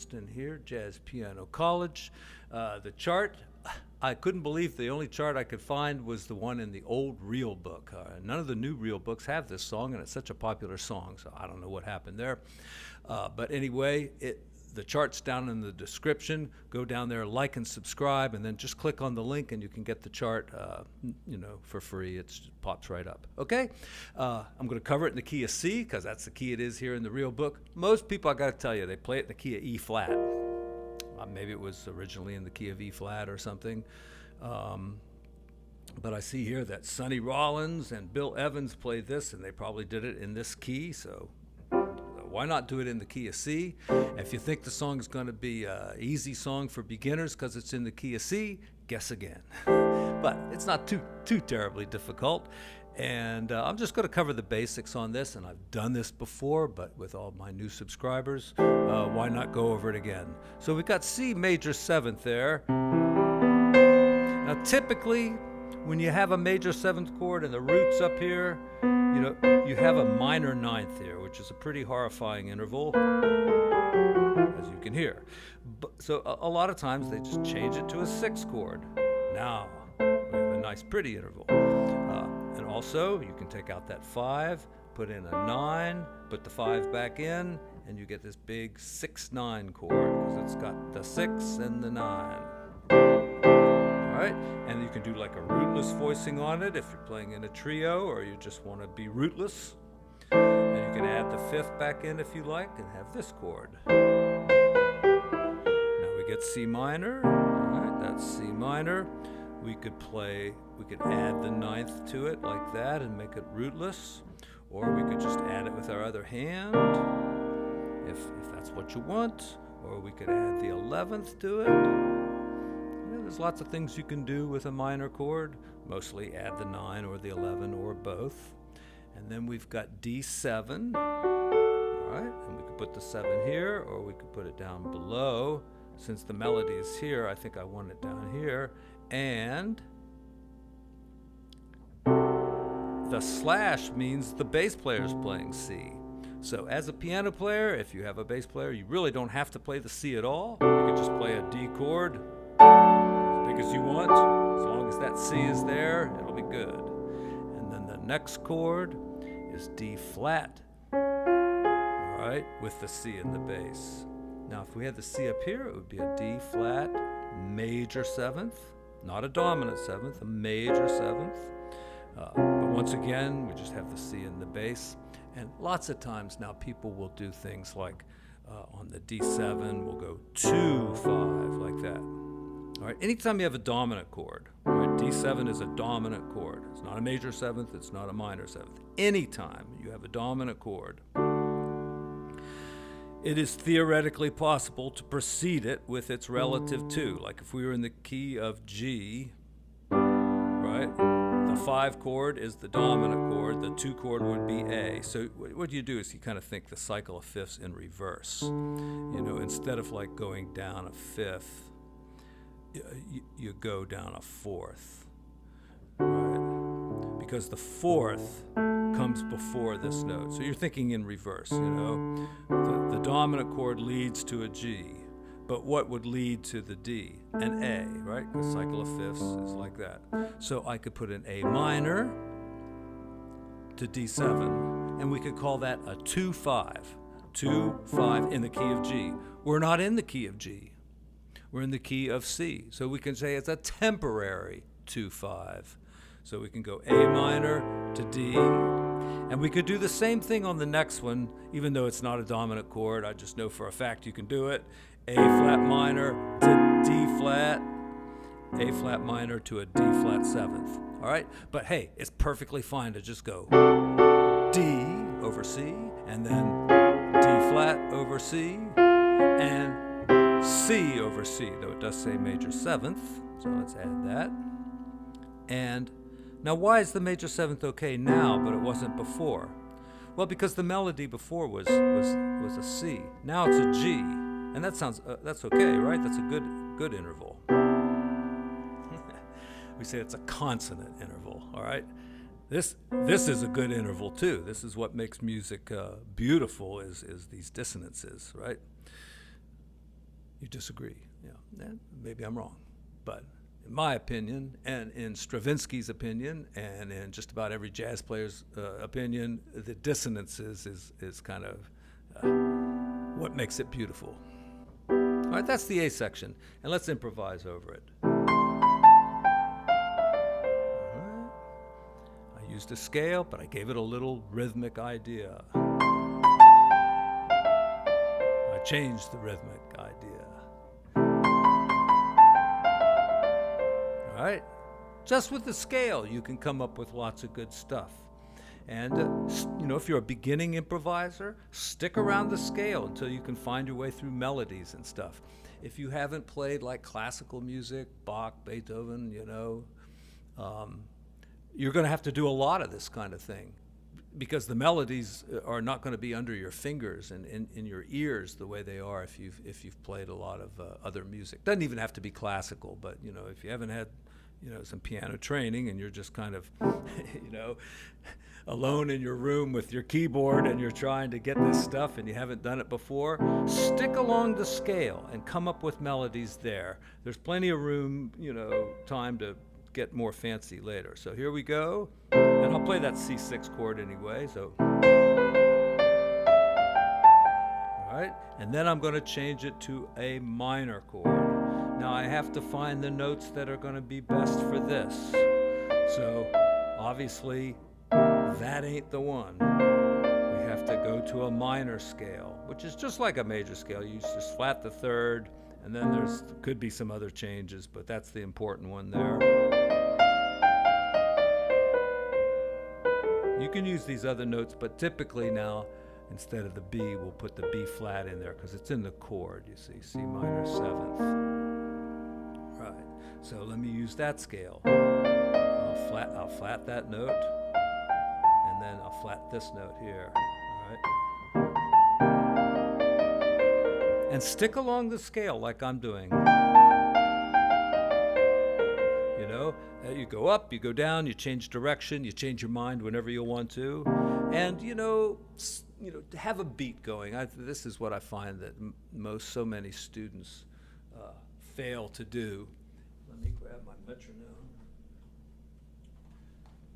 Princeton here, Jazz Piano College. The chart, I couldn't believe the only chart I could find was the one in the old Real book. None of the new Real books have this song, and it's such a popular song, so I don't know what happened there. But anyway, the chart's down in the description. Go down there, like and subscribe, and then just click on the link and you can get the chart, for free. It pops right up. Okay? I'm going to cover it in the key of C because that's the key it is here in the Real book. Most people, I got to tell you, they play it in the key of E flat. Maybe it was originally in the key of E flat or something. But I see here that Sonny Rollins and Bill Evans played this, and they probably did it in this key, so why not do it in the key of C? If you think the song is going to be an easy song for beginners because it's in the key of C, guess again. But it's not too terribly difficult. And I'm just going to cover the basics on this, and I've done this before, but with all my new subscribers, why not go over it again? So we've got C major 7th there. Now typically, when you have a major 7th chord and the root's up here, you have a minor 9th here, which is a pretty horrifying interval, as you can hear. So a lot of times they just change it to a 6th chord. Now we have a nice pretty interval. And also you can take out that 5, put in a 9, put the 5 back in, and you get this big 6-9 chord because it's got the 6 and the 9. Right? And you can do like a rootless voicing on it if you're playing in a trio or you just want to be rootless. And you can add the 5th back in if you like and have this chord. Now we get C minor. All right, that's C minor. We could add the 9th to it like that and make it rootless. Or we could just add it with our other hand if that's what you want. Or we could add the 11th to it. There's lots of things you can do with a minor chord. Mostly add the 9 or the 11 or both. And then we've got D7. All right, and we could put the 7 here or we could put it down below. Since the melody is here, I think I want it down here. And the slash means the bass player is playing C. So as a piano player, if you have a bass player, you really don't have to play the C at all. You can just play a D chord as big as you want. As long as that C is there, it'll be good. And then the next chord is D flat, all right, with the C in the bass. Now if we had the C up here, it would be a D flat major 7th, not a dominant 7th, a major 7th. But once again, we just have the C in the bass. And lots of times now people will do things like on the D7, we'll go 2-5 like that. All right, anytime you have a dominant chord, right, D7 is a dominant chord. It's not a major 7th, it's not a minor 7th. Anytime you have a dominant chord, it is theoretically possible to precede it with its relative 2. Like if we were in the key of G, right? The 5 chord is the dominant chord, the 2 chord would be A. So what you do is you kind of think the cycle of fifths in reverse. Instead of like going down a 5th, you go down a 4th, right? Because the 4th comes before this note. So you're thinking in reverse, The dominant chord leads to a G. But what would lead to the D? An A, right? The cycle of fifths is like that. So I could put an A minor to D7, and we could call that a 2-5. 2-5 in the key of G. We're not in the key of G. We're in the key of C. So we can say it's a temporary 2-5. So we can go A minor to D. And we could do the same thing on the next one, even though it's not a dominant chord. I just know for a fact you can do it. A flat minor to D flat, A flat minor to a D flat 7th. All right? But hey, it's perfectly fine to just go D over C, and then D flat over C, and C over C, though it does say major 7th. So let's add that. And now why is the major 7th okay now, but it wasn't before? Well, because the melody before was a C. Now it's a G. And that sounds, that's okay, right? That's a good interval. We say it's a consonant interval, all right? This is a good interval too. This is what makes music beautiful is these dissonances, right? You disagree. Yeah, maybe I'm wrong. But in my opinion, and in Stravinsky's opinion, and in just about every jazz player's opinion, the dissonances is kind of what makes it beautiful. All right, that's the A section, and let's improvise over it. All right. I used a scale, but I gave it a little rhythmic idea. I changed the rhythmic idea. All right, just with the scale, you can come up with lots of good stuff. And, if you're a beginning improviser, stick around the scale until you can find your way through melodies and stuff. If you haven't played like classical music, Bach, Beethoven, you're going to have to do a lot of this kind of thing because the melodies are not going to be under your fingers and in your ears the way they are if you've played a lot of other music. Doesn't even have to be classical, but, if you haven't had some piano training and you're just kind of, alone in your room with your keyboard and you're trying to get this stuff and you haven't done it before, stick along the scale and come up with melodies there. There's plenty of room, time to get more fancy later. So here we go. And I'll play that C6 chord anyway, so. All right, and then I'm going to change it to a minor chord. Now I have to find the notes that are going to be best for this. So obviously that ain't the one. We have to go to a minor scale, which is just like a major scale. You just flat the third, and then could be some other changes, but that's the important one there. You can use these other notes, but typically now, instead of the B, we'll put the B flat in there because it's in the chord, you see, C minor 7th. Right, so let me use that scale. I'll flat that note, and then I'll flat this note here, all right? And stick along the scale like I'm doing. You go up, you go down, you change direction, you change your mind whenever you want to, and have a beat going. This is what I find that so many students fail to do. Let me grab my metronome.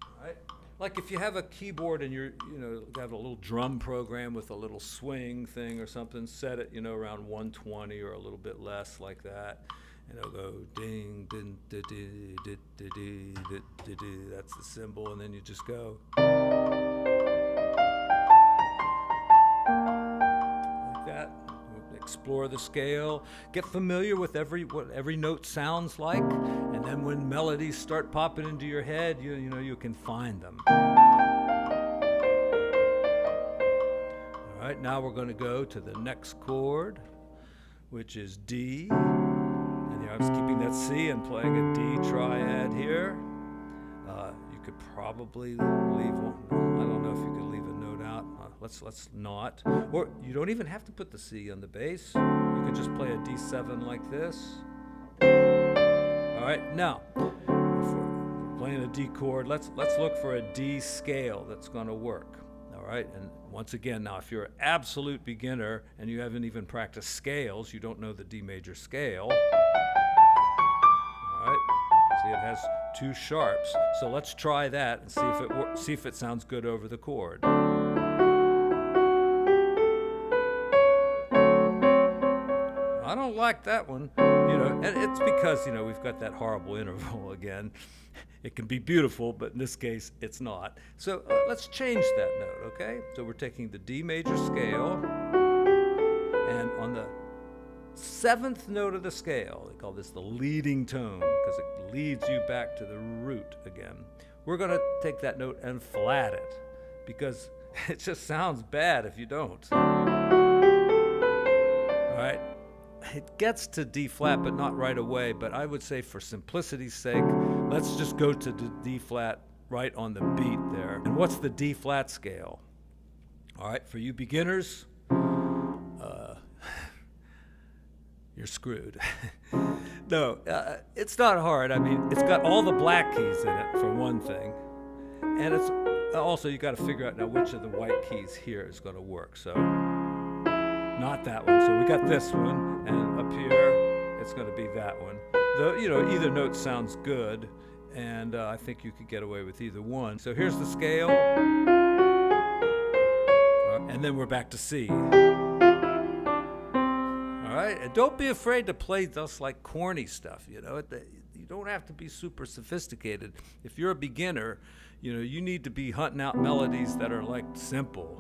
All right, like if you have a keyboard and you have a little drum program with a little swing thing or something, set it around 120 or a little bit less like that. And it'll go ding, ding, da, dee, da, da, dee, da, da, dee. That's the symbol, and then you just go like that. Explore the scale, get familiar with what every note sounds like, and then when melodies start popping into your head, you can find them. All right, now we're going to go to the next chord, which is D. I was keeping that C and playing a D triad here. You could probably leave one. I don't know if you could leave a note out. Let's not. Or you don't even have to put the C on the bass. You could just play a D7 like this. All right, now if we're playing a D chord, let's look for a D scale that's going to work. All right, and once again, now if you're an absolute beginner and you haven't even practiced scales, you don't know the D major scale. See, it has 2 sharps. So let's try that and see if it sounds good over the chord. I don't like that one, and it's because we've got that horrible interval again. It can be beautiful, but in this case, it's not. So let's change that note, okay? So we're taking the D major scale, and on the 7th note of the scale, they call this the leading tone because it leads you back to the root again. We're going to take that note and flat it because it just sounds bad if you don't. All right, it gets to D flat, but not right away. But I would say for simplicity's sake, let's just go to the D flat right on the beat there. And what's the D flat scale? All right, for you beginners, you're screwed. No, it's not hard. I mean, it's got all the black keys in it, for one thing. And it's also, you got to figure out now which of the white keys here is going to work. So not that one. So we got this one, and up here, it's going to be that one. Either note sounds good, and I think you could get away with either one. So here's the scale, and then we're back to C. All right, and don't be afraid to play just like corny stuff. You don't have to be super sophisticated. If you're a beginner, you need to be hunting out melodies that are like simple.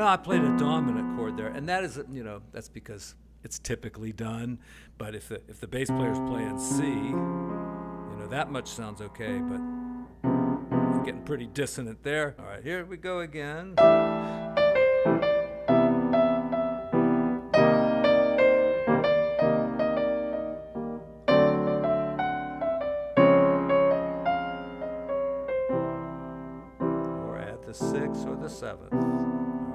I played a dominant chord there, and that is, that's because it's typically done. But if the bass player's playing C, that much sounds okay, but I'm getting pretty dissonant there. All right, here we go again. Or add the 6th or the 7th.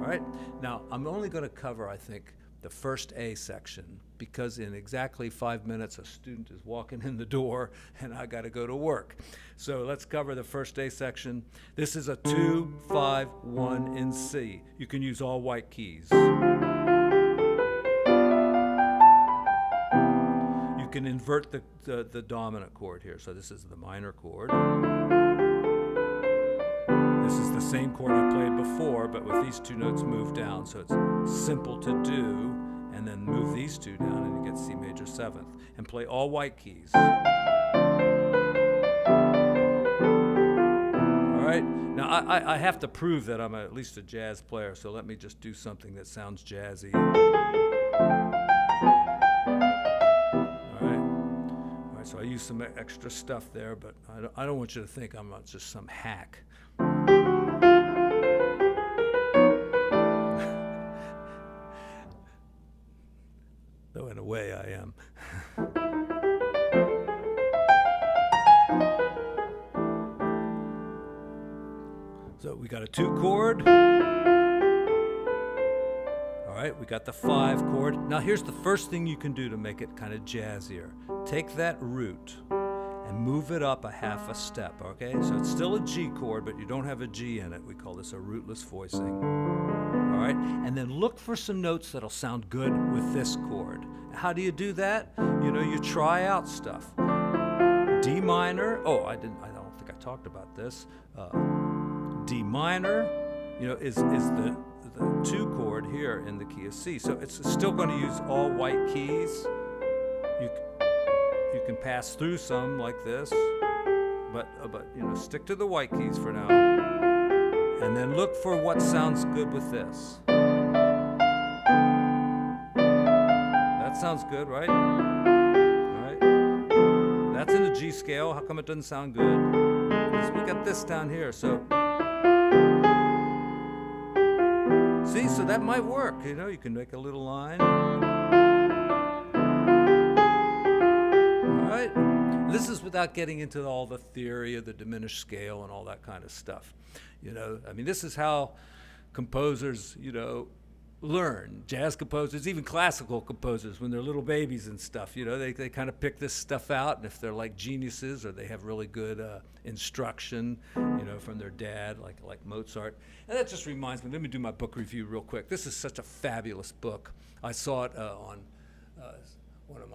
All right, now I'm only going to cover, I think, the first A section, because in exactly 5 minutes a student is walking in the door and I got to go to work. So let's cover the first A section. This is a 2-5-1 in C. You can use all white keys. You can invert the dominant chord here. So this is the minor chord. This is the same chord I played before, but with these two notes moved down, so it's simple to do, and then move these two down and you get C major 7th, and play all white keys. All right, now I have to prove that I'm at least a jazz player, so let me just do something that sounds jazzy. All right, so I use some extra stuff there, but I don't want you to think I'm just some hack. Though in a way I am. So we got a 2 chord. All right, we got the 5 chord. Now here's the first thing you can do to make it kind of jazzier. Take that root and move it up a half a step, okay? So it's still a G chord, but you don't have a G in it. We call this a rootless voicing. All right, and then look for some notes that'll sound good with this chord. How do you do that? You try out stuff. D minor. Oh, I don't think I talked about this. D minor, is the 2 chord here in the key of C. So it's still going to use all white keys. You can pass through some like this, but stick to the white keys for now. And then look for what sounds good with this. That sounds good, right? All right. That's in the G scale. How come it doesn't sound good? Because we got this down here, so. See, so that might work. You can make a little line. All right. This is without getting into all the theory of the diminished scale and all that kind of stuff. This is how composers, learn. Jazz composers, even classical composers, when they're little babies and stuff, they kind of pick this stuff out, and if they're like geniuses or they have really good instruction, from their dad, like Mozart. And that just reminds me, let me do my book review real quick. This is such a fabulous book. I saw it on one of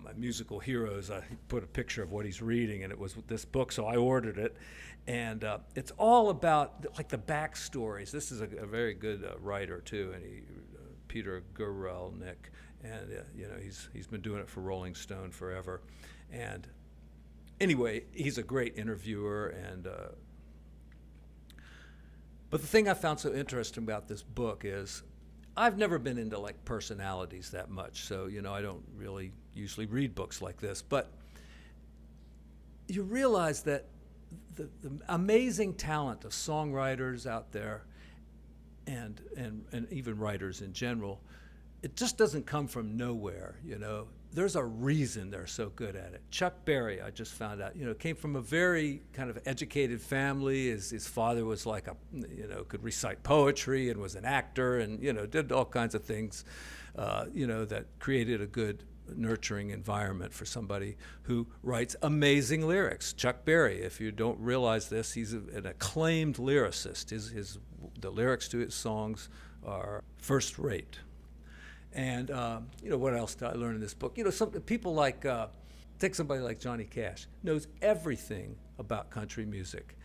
my musical heroes. I put a picture of what he's reading, and it was this book, so I ordered it. And it's all about the backstories. This is a very good writer too, and Peter Guralnick, and he's been doing it for Rolling Stone forever. And anyway, he's a great interviewer. And but the thing I found so interesting about this book is I've never been into personalities that much, so I don't really usually read books like this, but you realize that the amazing talent of songwriters out there and even writers in general, it just doesn't come from nowhere. There's a reason they're so good at it. Chuck Berry, I just found out, came from a very kind of educated family. His father was could recite poetry and was an actor and, did all kinds of things, that created a good nurturing environment for somebody who writes amazing lyrics. Chuck Berry, if you don't realize this, he's an acclaimed lyricist. The lyrics to his songs are first rate. And what else did I learn in this book? Some people like, take somebody like Johnny Cash, knows everything about country music.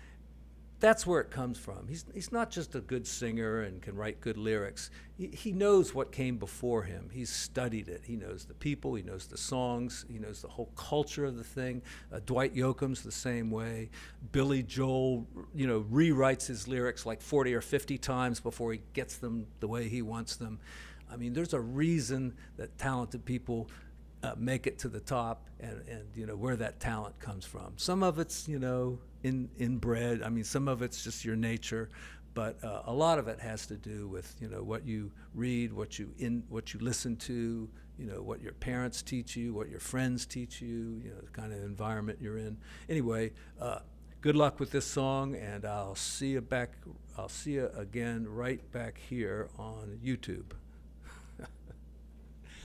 That's where it comes from. He's not just a good singer and can write good lyrics. He knows what came before him. He's studied it. He knows the people. He knows the songs. He knows the whole culture of the thing. Dwight Yoakam's the same way. Billy Joel, rewrites his lyrics like 40 or 50 times before he gets them the way he wants them. I mean, there's a reason that talented people make it to the top, and where that talent comes from. Some of it's inbred. I mean, some of it's just your nature, but a lot of it has to do with what you read, what you listen to, what your parents teach you, what your friends teach you, the kind of environment you're in. Anyway, good luck with this song, and I'll see you again right back here on YouTube.